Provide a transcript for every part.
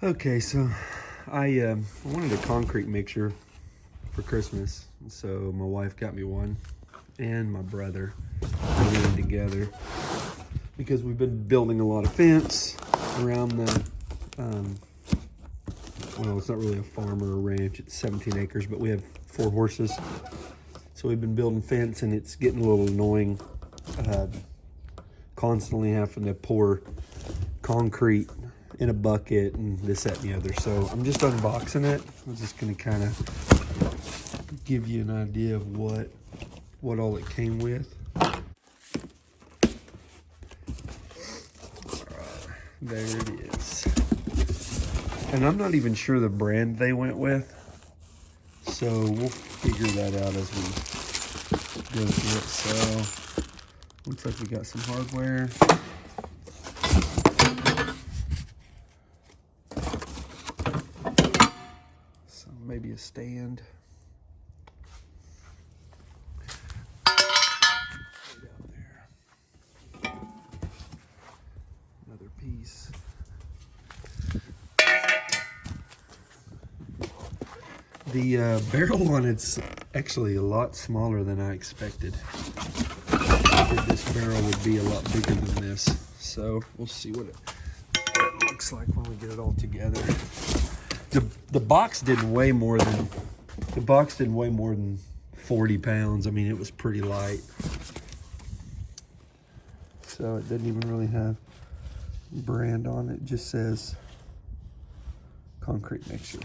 Okay, so I wanted a concrete mixer for Christmas, so my wife got me one, and my brother put them together because we've been building a lot of fence around the. Well, it's not really a farm or a ranch; it's 17 acres, but we have 4 horses, so we've been building fence, and it's getting a little annoying. Constantly having to pour concrete in a bucket and this, that, and the other. So I'm just unboxing it. I'm just going to kind of give you an idea of what all it came with. There it is. And I'm not even sure the brand they went with, so we'll figure that out as we go through it. So looks like we got some hardware. So maybe a stand. Down there. Another piece. The barrel on it's actually a lot smaller than I expected. I figured this barrel would be a lot bigger than this. So we'll see what it looks like when we get it all together. The box didn't weigh more than 40 pounds. I mean, it was pretty light. So it didn't even really have a brand on it. It just says concrete mixer.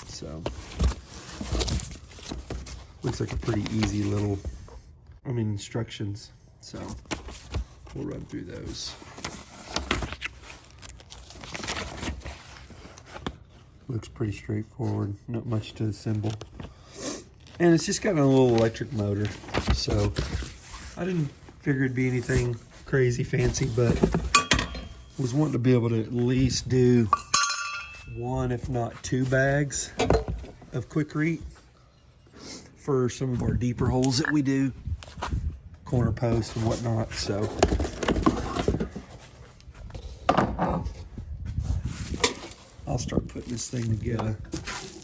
So looks like a pretty easy little, instructions. So we'll run through those. Looks pretty straightforward, not much to assemble. And it's just got a little electric motor. So I didn't figure it'd be anything crazy fancy, but was wanting to be able to at least do 1, if not 2 bags of Quikrete for some of our deeper holes that we do, corner posts and whatnot. So I'll start putting this thing together.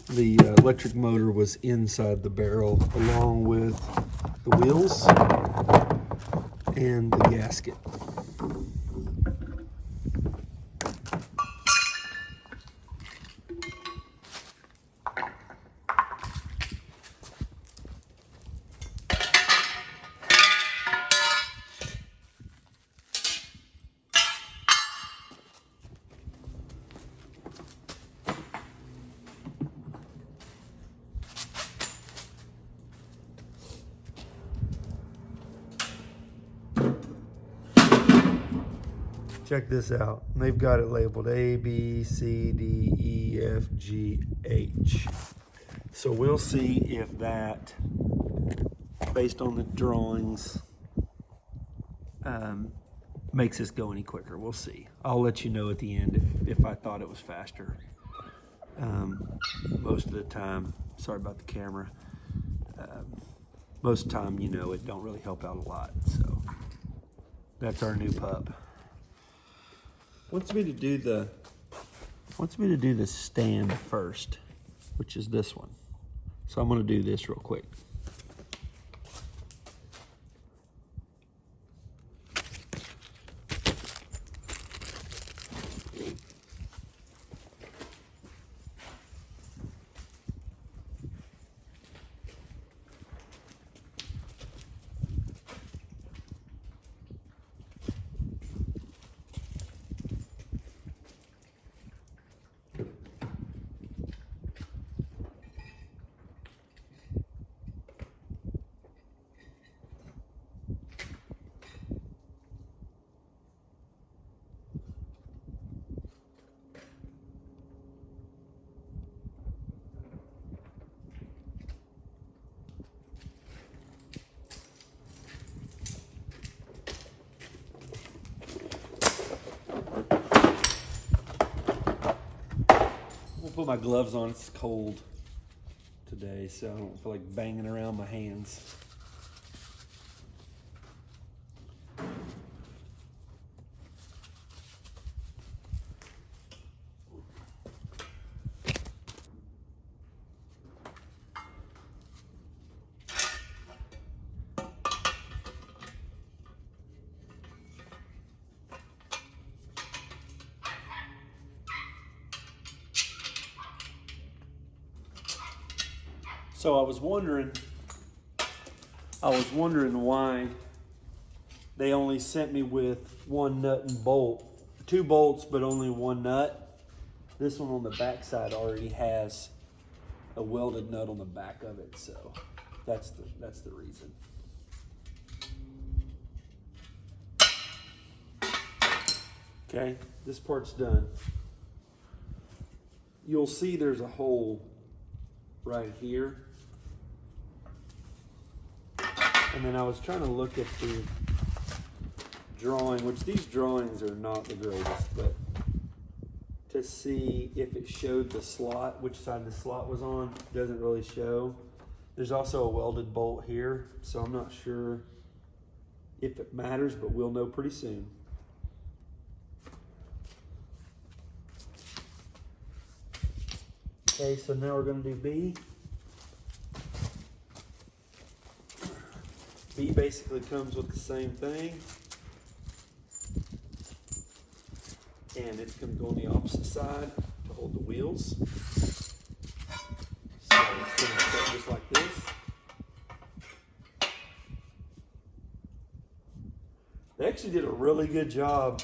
The electric motor was inside the barrel along with the wheels and the gasket. Check this out. They've got it labeled A, B, C, D, E, F, G, H. So we'll see if that, based on the drawings, makes this go any quicker. We'll see. I'll let you know at the end if I thought it was faster. Most of the time, sorry about the camera, most of the time, it don't really help out a lot. So that's our new pup. Wants me to do the stand first, which is this one. So I'm going to do this real quick. Put my gloves on. It's cold today, so I don't feel like banging around my hands. So I was wondering why they only sent me with one nut and bolt, 2 bolts, but only 1 nut. This one on the back side already has a welded nut on the back of it, so that's the reason. Okay, this part's done. You'll see there's a hole right here. And then I was trying to look at the drawing, which these drawings are not the greatest, but to see if it showed the slot, which side the slot was on, doesn't really show. There's also a welded bolt here, so I'm not sure if it matters, but we'll know pretty soon. Okay, so now we're going to do B. B basically comes with the same thing. And it's going to go on the opposite side to hold the wheels. So it's going to set just like this. They actually did a really good job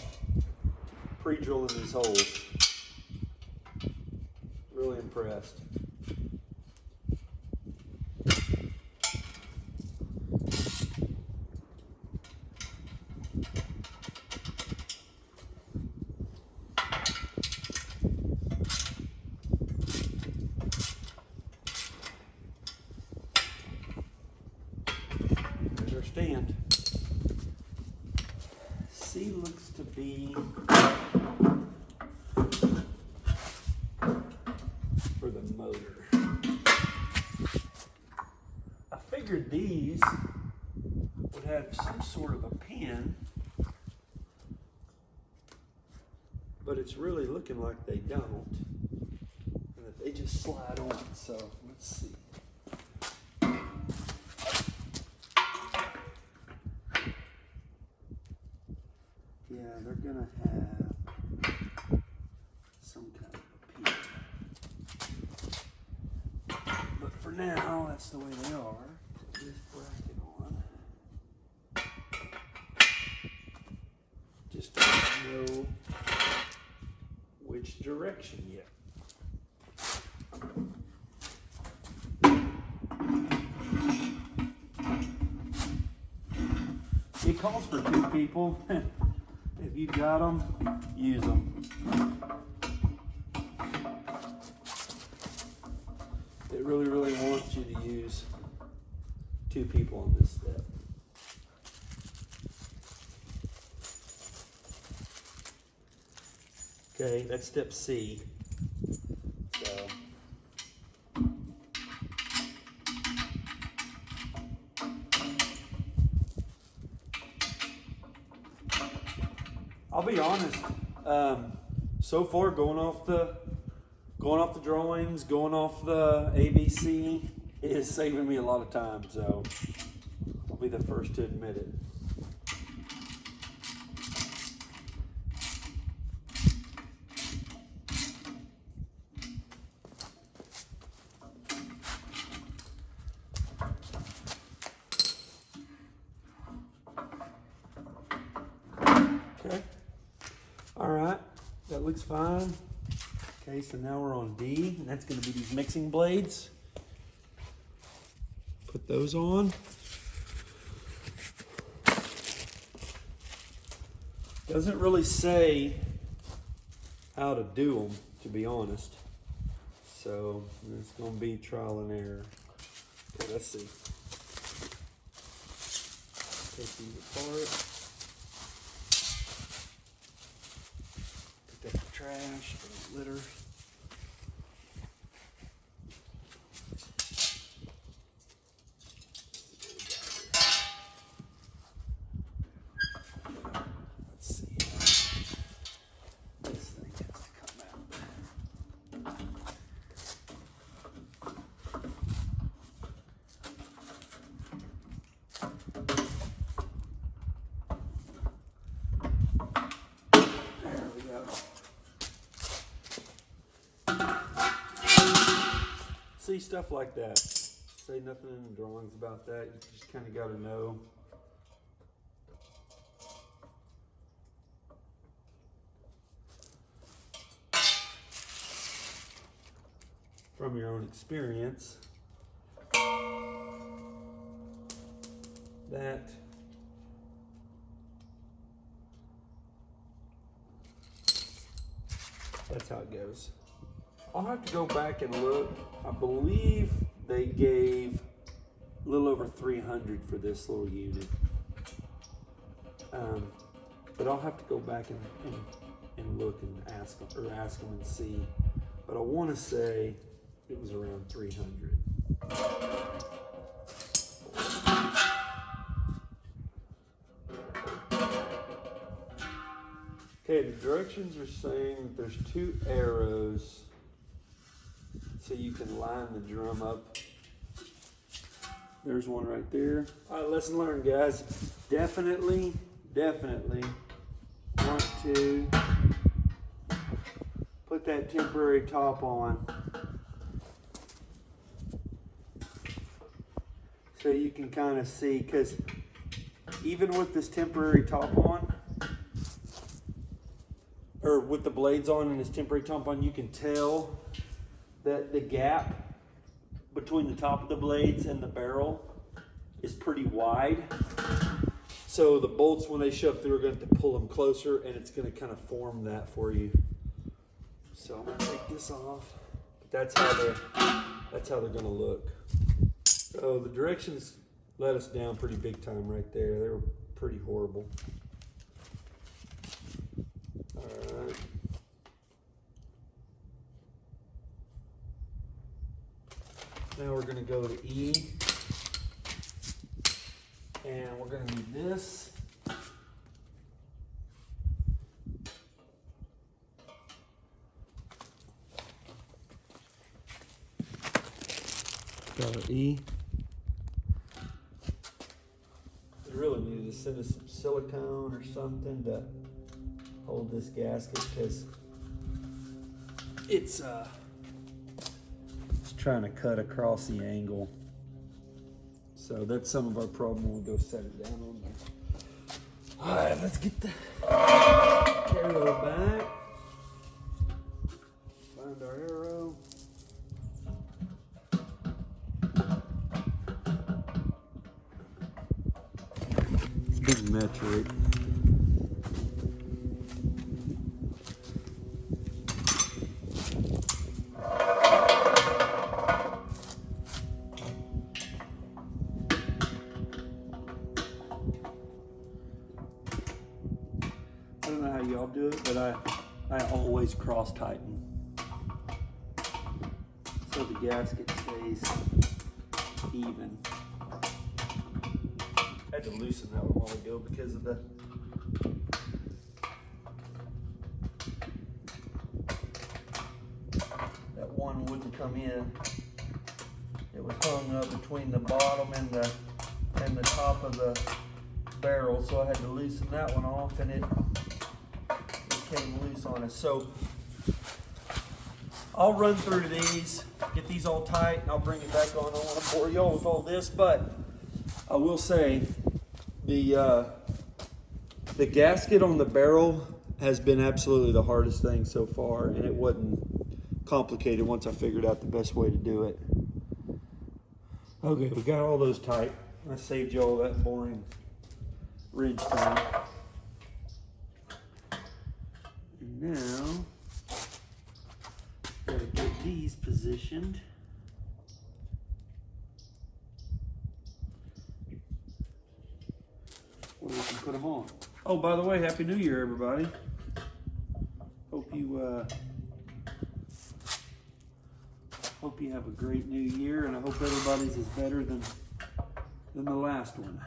pre-drilling these holes. Really impressed. There's our stand. C looks to be for the motor. I figured these would have some sort of a pin, but it's really looking like they don't, and that they just slide on. So let's see. Yeah, they're gonna have some kind of a pin. But for now, that's the way they are. Put this bracket on. Just don't know which direction yet. It calls for 2 people. If you got them, use them. It really, really wants you to use 2 people on this step. Okay, that's step C. So I'll be honest. So far, going off the drawings, going off the ABC is saving me a lot of time. So I'll be the first to admit it. Okay. All right, that looks fine. Okay, so now we're on D, and that's going to be these mixing blades. Put those on. Doesn't really say how to do them, to be honest. So it's going to be trial and error. Okay, let's see. Take these apart. Pick up the trash, the litter. Let's see. This thing has to come out. There we go. See, stuff like that. say nothing in the drawings about that. You just kind of got to know. From your own experience that that's how it goes. I'll have to go back and look. I believe they gave a little over 300 for this little unit. But I'll have to go back and look and ask them and see. But I want to say it was around 300. Okay, the directions are saying that there's 2 arrows so you can line the drum up. There's one right there. All right, lesson learned, guys. Definitely want to put that temporary top on so you can kind of see, because even with this temporary top on, or with the blades on and this temporary top on, you can tell that the gap between the top of the blades and the barrel is pretty wide. So the bolts, when they shove through, are going to pull them closer, and it's going to kind of form that for you. So I'm going to take this off. But that's how they're going to look. So the directions let us down pretty big time right there. They were pretty horrible. All right. Now we're going to go to E, and we're going to need this. Got our E. We really needed to send us some silicone or something to hold this gasket, because it's trying to cut across the angle. So that's some of our problem when we go set it down on there. All right, let's get the arrow back. Find our arrow. It's big metric. I don't know how y'all do it, but I always cross tighten so the gasket stays even. I had to loosen that one a while ago because of that one wouldn't come in. It was hung up between the bottom and the top of the barrel, so I had to loosen that one off, and it came loose on us. So I'll run through these, get these all tight, and I'll bring it back on. I don't want to bore y'all with all this, but I will say the gasket on the barrel has been absolutely the hardest thing so far, and it wasn't complicated once I figured out the best way to do it. Okay, we got all those tight. I saved y'all that boring wrench thing. And now, gotta get these positioned. Where we can put them on. Oh, by the way, Happy New Year, everybody. Hope you have a great new year, and I hope everybody's is better than the last one.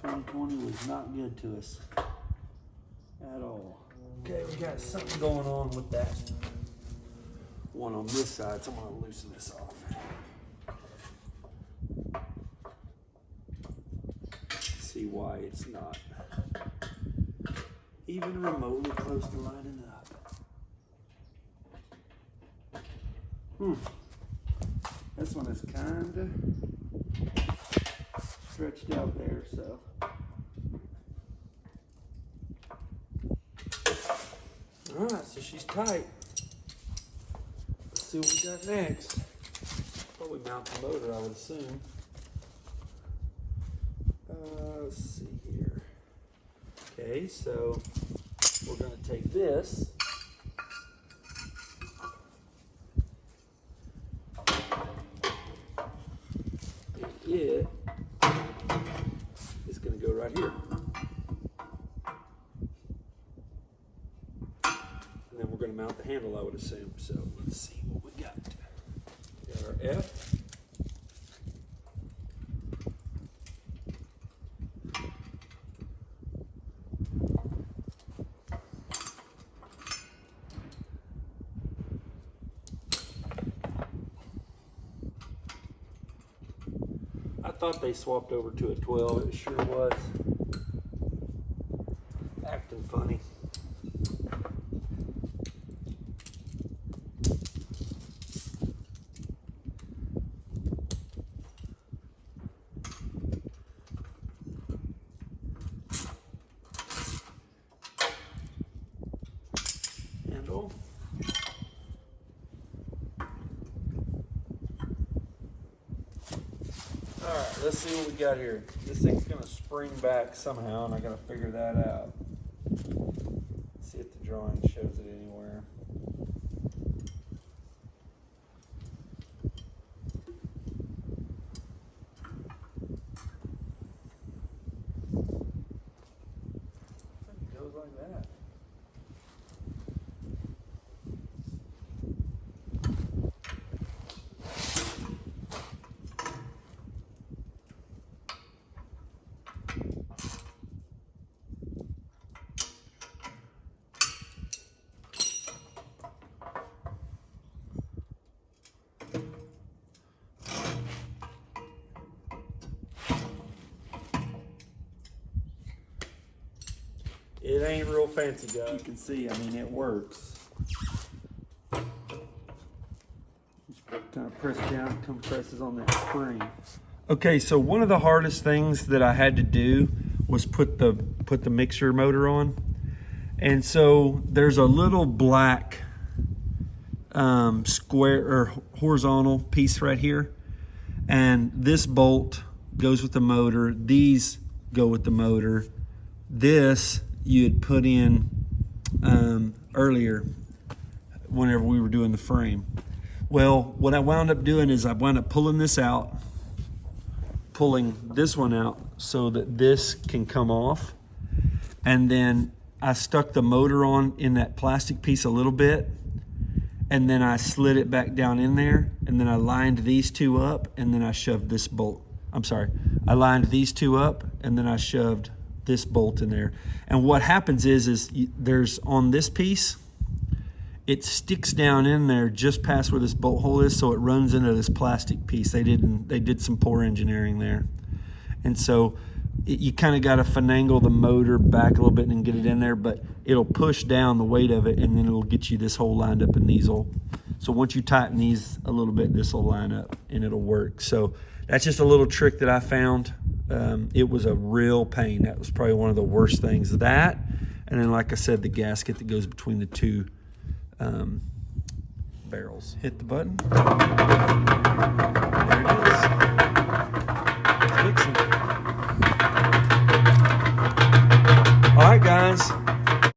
2020 was not good to us at all. Okay, we got something going on with that one on this side, so I'm gonna loosen this off. See why it's not even remotely close to lining up. This one is kind of stretched out there, so. All right, so she's tight. Let's see what we got next. Probably mount the motor, I would assume. Let's see here. Okay, so we're going to take this. And it is going to go right here. And then we're going to mount the handle, I would assume. So let's see what we got. We got our F. I thought they swapped over to a 12. It sure was. Acting funny. Handle. Alright, let's see what we got here. This thing's going to spring back somehow, and I got to figure that out. See if the drawing shows it anywhere. It goes like that. It ain't real fancy, guys. You can see, I mean, it works. Just kind of press down, compresses on that spring. Okay, so one of the hardest things that I had to do was put the mixer motor on. And so there's a little black square or horizontal piece right here. And this bolt goes with the motor. These go with the motor. This you had put in earlier whenever we were doing the frame. Well, what I wound up doing is I wound up pulling this out, pulling this one out so that this can come off. And then I stuck the motor on in that plastic piece a little bit, and then I slid it back down in there, and then I lined these two up, and then I shoved this bolt. I'm sorry, I lined these two up, and then I shoved this bolt in there. And what happens is there's on this piece, it sticks down in there just past where this bolt hole is, so it runs into this plastic piece. They did some poor engineering there. And so you kind of got to finagle the motor back a little bit and get it in there, but it'll push down the weight of it, and then it'll get you this hole lined up, and these will. So once you tighten these a little bit, this will line up and it'll work. So that's just a little trick that I found. It was a real pain. That was probably one of the worst things. That, and then like I said, the gasket that goes between the two barrels. Hit the button. There it is.